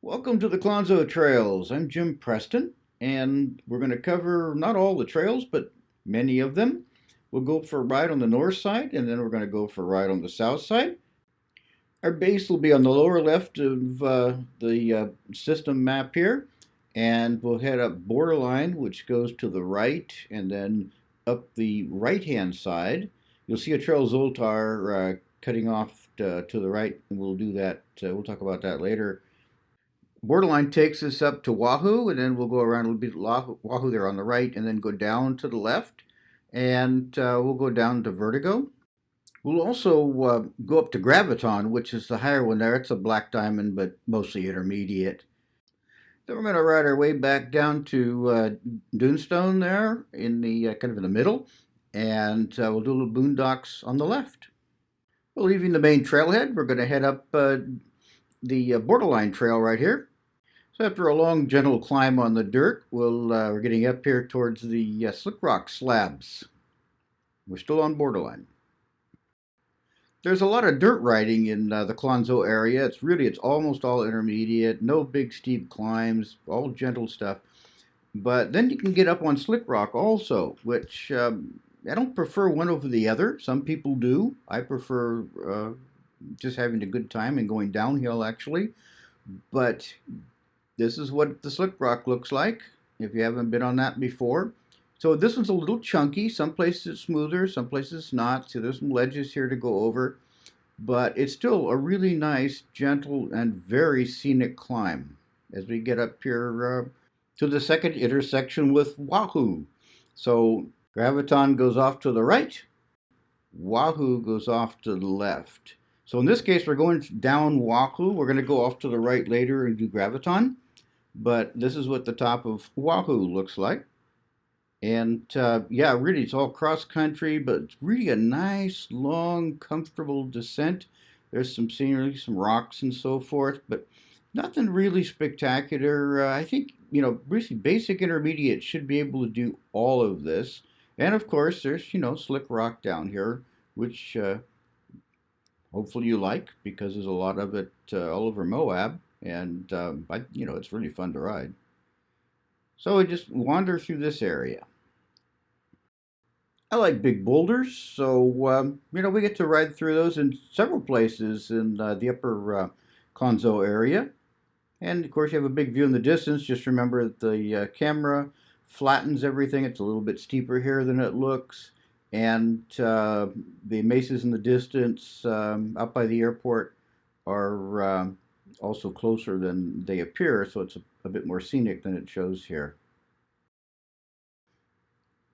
Welcome to the Klonzo Trails. I'm Jim Preston, and we're going to cover not all the trails, but many of them. We'll go for a ride on the north side, and then we're going to go for a ride on the south side. Our base will be on the lower left of the system map here, and we'll head up Borderline, which goes to the right, and then up the right-hand side. You'll see a Trail Zoltar cutting off to the right, and we'll do that. We'll talk about that later. Borderline takes us up to Wahoo, and then we'll go around a little bit Wahoo there on the right, and then go down to the left, and we'll go down to Vertigo. We'll also go up to Graviton, which is the higher one there. It's a black diamond, but mostly intermediate. Then we're going to ride our way back down to Dunestone there, in the kind of in the middle, and we'll do a little Boondocks on the left. Well, leaving the main trailhead, we're going to head up the Borderline Trail right here. So after a long, gentle climb on the dirt, we're getting up here towards the slick rock slabs. We're still on Borderline. There's a lot of dirt riding in the Klonzo area. It's almost all intermediate, no big steep climbs, all gentle stuff. But then you can get up on slick rock also, which I don't prefer one over the other. Some people do. I prefer just having a good time and going downhill actually. But this is what the slick rock looks like if you haven't been on that before. So this one's a little chunky. Some places it's smoother, some places it's not. So there's some ledges here to go over. But it's still a really nice, gentle, and very scenic climb as we get up here to the second intersection with Wahoo. So Graviton goes off to the right. Wahoo goes off to the left. So in this case, we're going down Wahoo. We're going to go off to the right later and do Graviton. But this is what the top of Wahoo looks like. And yeah, really, it's all cross country, but it's really a nice, long, comfortable descent. There's some scenery, some rocks and so forth, but nothing really spectacular. I think, really basic intermediate should be able to do all of this. And of course, there's, slick rock down here, which hopefully you like, because there's a lot of it all over Moab. And, it's really fun to ride. So we just wander through this area. I like big boulders, so, we get to ride through those in several places in the upper Klonzo area. And, of course, you have a big view in the distance. Just remember that the camera flattens everything. It's a little bit steeper here than it looks. And the mesas in the distance up by the airport are also closer than they appear, so it's a bit more scenic than it shows here.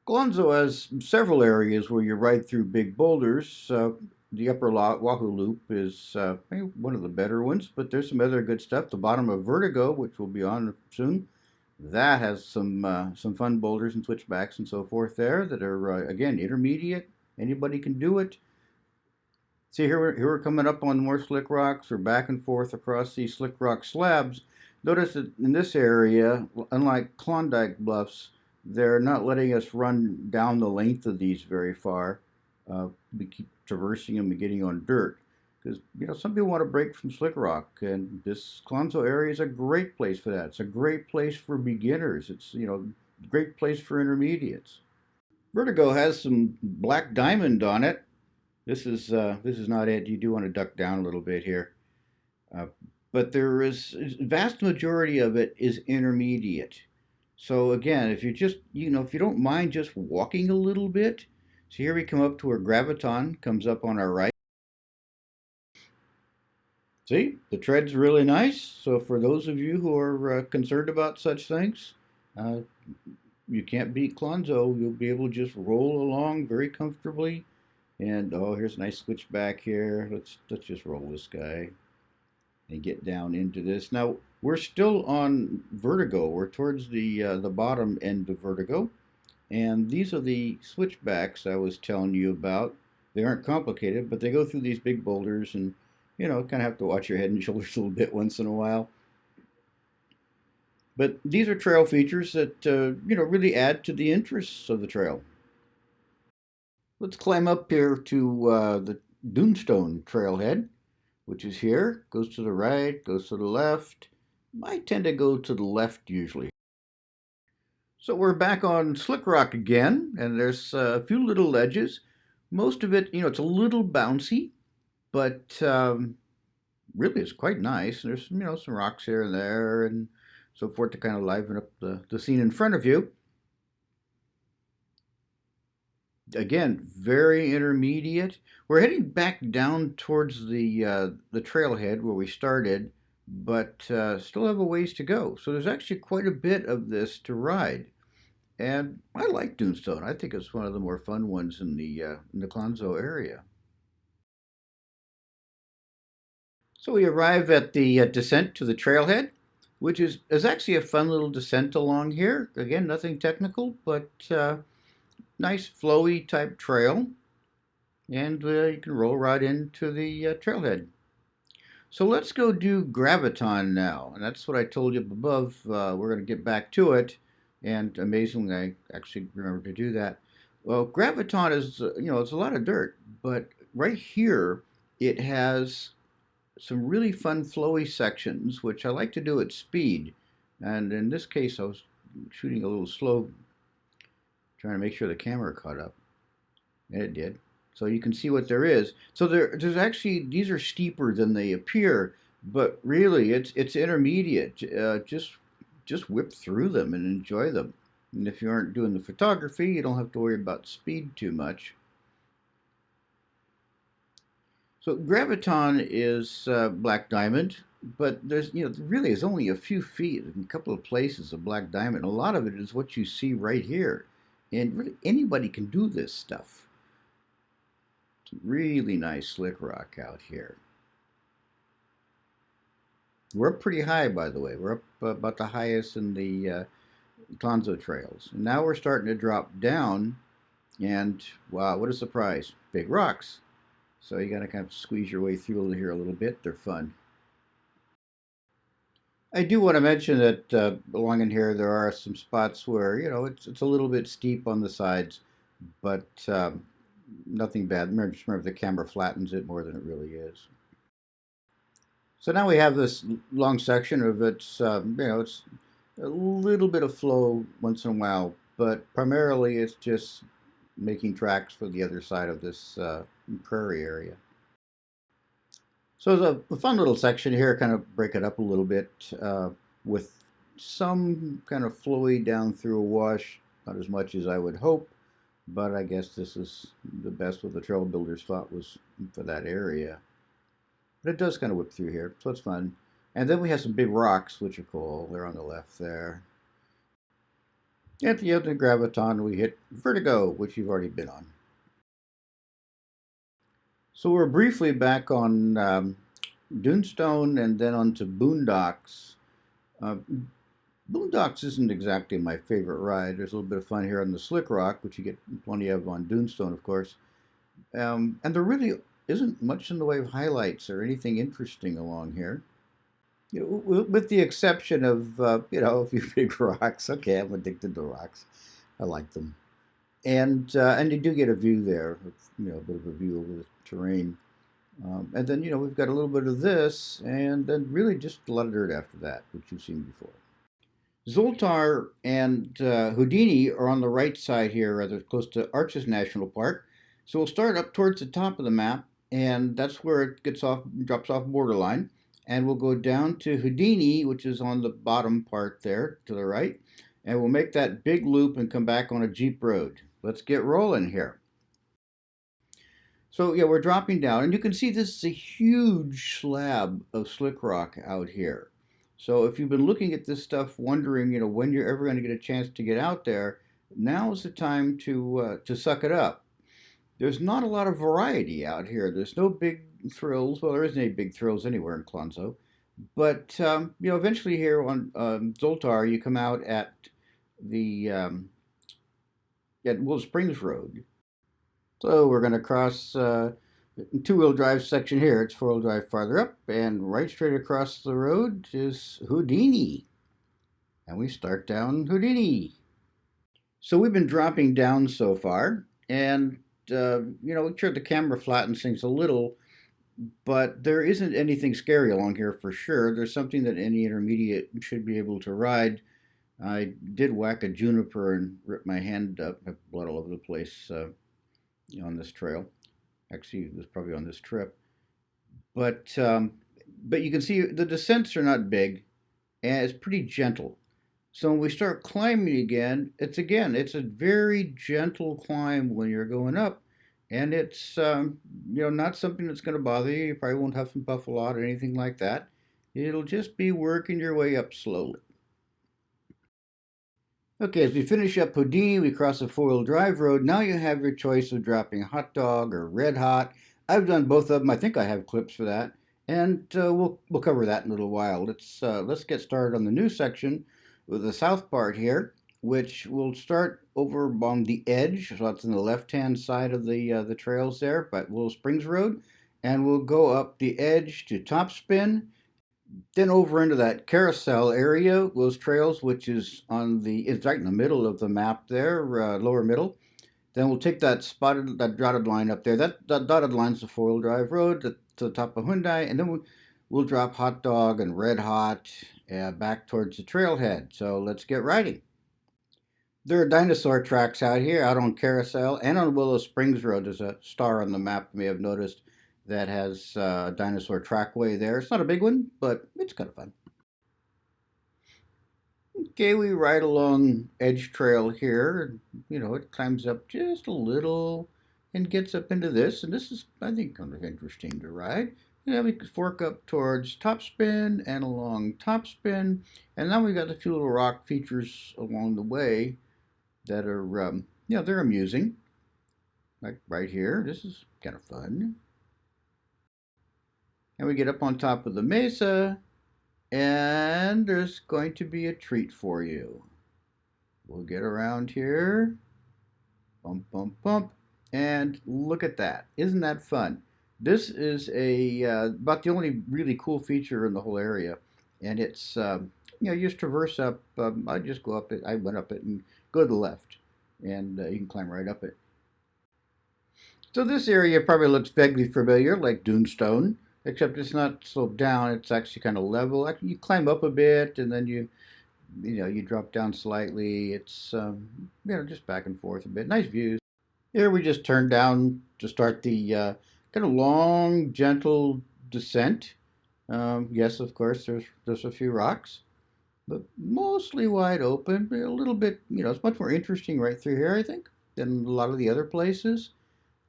Klonzo has several areas where you ride through big boulders. The upper Wahoo Loop is one of the better ones, but there's some other good stuff. The bottom of Vertigo, which we'll be on soon, that has some fun boulders and switchbacks and so forth there that are, again, intermediate. Anybody can do it. See, here we're coming up on more slick rocks. We're back and forth across these slick rock slabs. Notice that in this area, unlike Klondike Bluffs, they're not letting us run down the length of these very far. We keep traversing them and getting on dirt. Because, some people want to break from slick rock, and this Klonzo area is a great place for that. It's a great place for beginners. It's, a great place for intermediates. Vertigo has some black diamond on it. This is not it. You do want to duck down a little bit here. But there is, vast majority of it is intermediate. So again, if you just, if you don't mind just walking a little bit. So here we come up to where Graviton comes up on our right. See, the tread's really nice. So for those of you who are concerned about such things, you can't beat Klonzo. You'll be able to just roll along very comfortably. And oh, here's a nice switchback here. Let's just roll this guy and get down into this. Now we're still on Vertigo. We're towards the bottom end of Vertigo, and these are the switchbacks I was telling you about. They aren't complicated, but they go through these big boulders, and kind of have to watch your head and shoulders a little bit once in a while. But these are trail features that really add to the interests of the trail. Let's climb up here to the Dunestone trailhead, which is here. Goes to the right, goes to the left, I tend to go to the left usually. So we're back on Slick Rock again, and there's a few little ledges. Most of it, it's a little bouncy, but really it's quite nice. There's, some rocks here and there and so forth to kind of liven up the scene in front of you. Again, very intermediate. We're heading back down towards the trailhead where we started, but still have a ways to go. So there's actually quite a bit of this to ride. And I like Dunestone. I think it's one of the more fun ones in the Klonzo area. So we arrive at the descent to the trailhead, which is actually a fun little descent along here. Again, nothing technical, but nice flowy type trail, and you can roll right into the trailhead. So let's go do Graviton now, and that's what I told you up above. We're going to get back to it, and amazingly, I actually remember to do that. Well, Graviton is, it's a lot of dirt, but right here it has some really fun flowy sections, which I like to do at speed. And in this case, I was shooting a little slow, trying to make sure the camera caught up. And it did. So you can see what there is. So there's actually, these are steeper than they appear, but really it's intermediate. Just whip through them and enjoy them. And if you aren't doing the photography, you don't have to worry about speed too much. So Graviton is black diamond, but there's, really is only a few feet in a couple of places of black diamond. A lot of it is what you see right here. And really anybody can do this stuff. It's really nice slick rock out here. We're up pretty high, by the way. We're up about the highest in the Klonzo Trails. And now we're starting to drop down, and wow, what a surprise. Big rocks. So you got to kind of squeeze your way through here a little bit. They're fun. I do want to mention that along in here there are some spots where, it's a little bit steep on the sides, but nothing bad. Just remember the camera flattens it more than it really is. So now we have this long section of it's a little bit of flow once in a while, but primarily it's just making tracks for the other side of this prairie area. So it's a fun little section here, kind of break it up a little bit with some kind of flowy down through a wash, not as much as I would hope, but I guess this is the best what the trail builders thought was for that area. But it does kind of whip through here, so it's fun. And then we have some big rocks, which are cool. They're on the left there. At the end of Graviton, we hit Vertigo, which you've already been on. So we're briefly back on Dunestone and then on to Boondocks. Boondocks isn't exactly my favorite ride. There's a little bit of fun here on the Slick Rock, which you get plenty of on Dunestone, of course. And there really isn't much in the way of highlights or anything interesting along here. With the exception of, a few big rocks. Okay, I'm addicted to rocks. I like them. And you do get a view there, a bit of a view over the terrain. And then, we've got a little bit of this, and then really just a lot of dirt after that, which you've seen before. Zoltar and Houdini are on the right side here, rather close to Arches National Park. So we'll start up towards the top of the map, and that's where it drops off borderline. And we'll go down to Houdini, which is on the bottom part there to the right. And we'll make that big loop and come back on a Jeep road. Let's get rolling here. So yeah, we're dropping down, and you can see this is a huge slab of slick rock out here. So if you've been looking at this stuff, wondering, when you're ever going to get a chance to get out there, now is the time to suck it up. There's not a lot of variety out here. There's no big thrills. Well, there isn't any big thrills anywhere in Klonzo. But, eventually here on Zoltar, you come out at the at Willow Springs Road. So we're going to cross two-wheel drive section here. It's four-wheel drive farther up, and right straight across the road is Houdini. And we start down Houdini. So we've been dropping down so far, and we turned the camera flattens things a little. but there isn't anything scary along here for sure. There's something that any intermediate should be able to ride. I did whack a juniper and rip my hand up, I have blood all over the place on this trail. Actually, it was probably on this trip. But but you can see the descents are not big, and it's pretty gentle. So when we start climbing it's a very gentle climb when you're going up, and it's not something that's going to bother you. You probably won't huff and puff a lot or anything like that. It'll just be working your way up slowly. Okay, as we finish up Houdini, we cross a four-wheel drive road. Now you have your choice of dropping hot dog or red hot. I've done both of them. I think I have clips for that, and we'll cover that in a little while. Let's get started on the new section with the south part here, which will start over on the edge. So that's on the left-hand side of the trails there, but Willow Springs Road, and we'll go up the edge to Topspin. Then over into that carousel area, those trails, which is it's right in the middle of the map there, lower middle. Then we'll take that dotted line up there. That dotted line's the four-wheel drive road to the top of Hyundai, and then we'll drop Hot Dog and Red Hot back towards the trailhead. So let's get riding. There are dinosaur tracks out here, out on Carousel and on Willow Springs Road. There's a star on the map you may have noticed that has a dinosaur trackway there. It's not a big one, but it's kind of fun. Okay, we ride along Edge Trail here. It climbs up just a little and gets up into this. And this is, I think, kind of interesting to ride. And then we could fork up towards Topspin and along Topspin. And now we got a few little rock features along the way that are, they're amusing. Like right here, this is kind of fun. And we get up on top of the mesa, and there's going to be a treat for you. We'll get around here, bump, bump, bump, and look at that. Isn't that fun? This is about the only really cool feature in the whole area, and it's, you just traverse up. I just go up it. I went up it and go to the left, and you can climb right up it. So this area probably looks vaguely familiar, like Dunestone, except it's not sloped down. It's actually kind of level. You climb up a bit, and then you drop down slightly. It's just back and forth a bit. Nice views. Here we just turn down to start the kind of long, gentle descent. Yes, of course, there's a few rocks, but mostly wide open. A little bit, it's much more interesting right through here, I think, than a lot of the other places,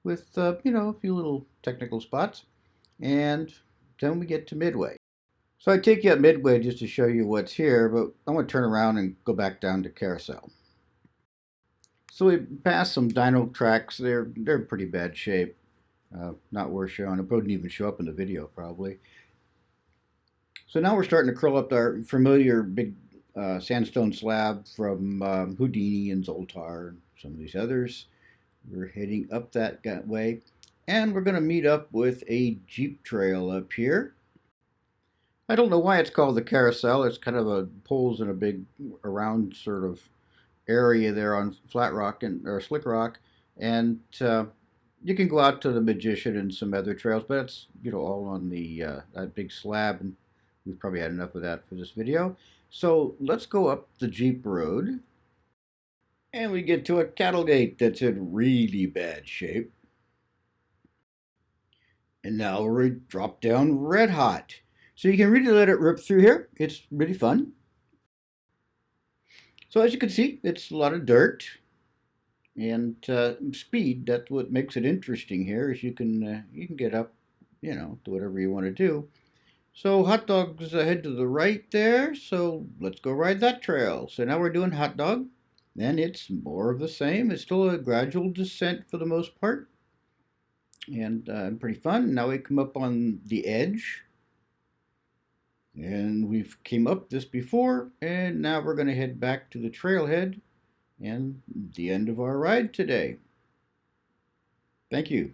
with a few little technical spots. And then we get to Midway. So I take you up Midway just to show you what's here, but I'm going to turn around and go back down to Carousel. So we passed some dino tracks. They're in pretty bad shape. Not worth showing. It wouldn't even show up in the video, probably. So now we're starting to curl up our familiar big sandstone slab from Houdini and Zoltar and some of these others. We're heading up that way. And we're going to meet up with a Jeep trail up here. I don't know why it's called the Carousel. It's kind of a poles in a big around sort of area there on flat rock or slick rock. And you can go out to the Magician and some other trails, but it's all on the that big slab, and we've probably had enough of that for this video. So let's go up the Jeep road. And we get to a cattle gate that's in really bad shape. And now we drop down Red Hot. So you can really let it rip through here. It's really fun. So as you can see, it's a lot of dirt and speed. That's what makes it interesting here, is you can get up, to whatever you want to do. So Hot Dog's ahead to the right there. So let's go ride that trail. So now we're doing Hot Dog. And it's more of the same. It's still a gradual descent for the most part. And pretty fun. Now we come up on the edge. And we've came up this before. And now we're going to head back to the trailhead and the end of our ride today. Thank you.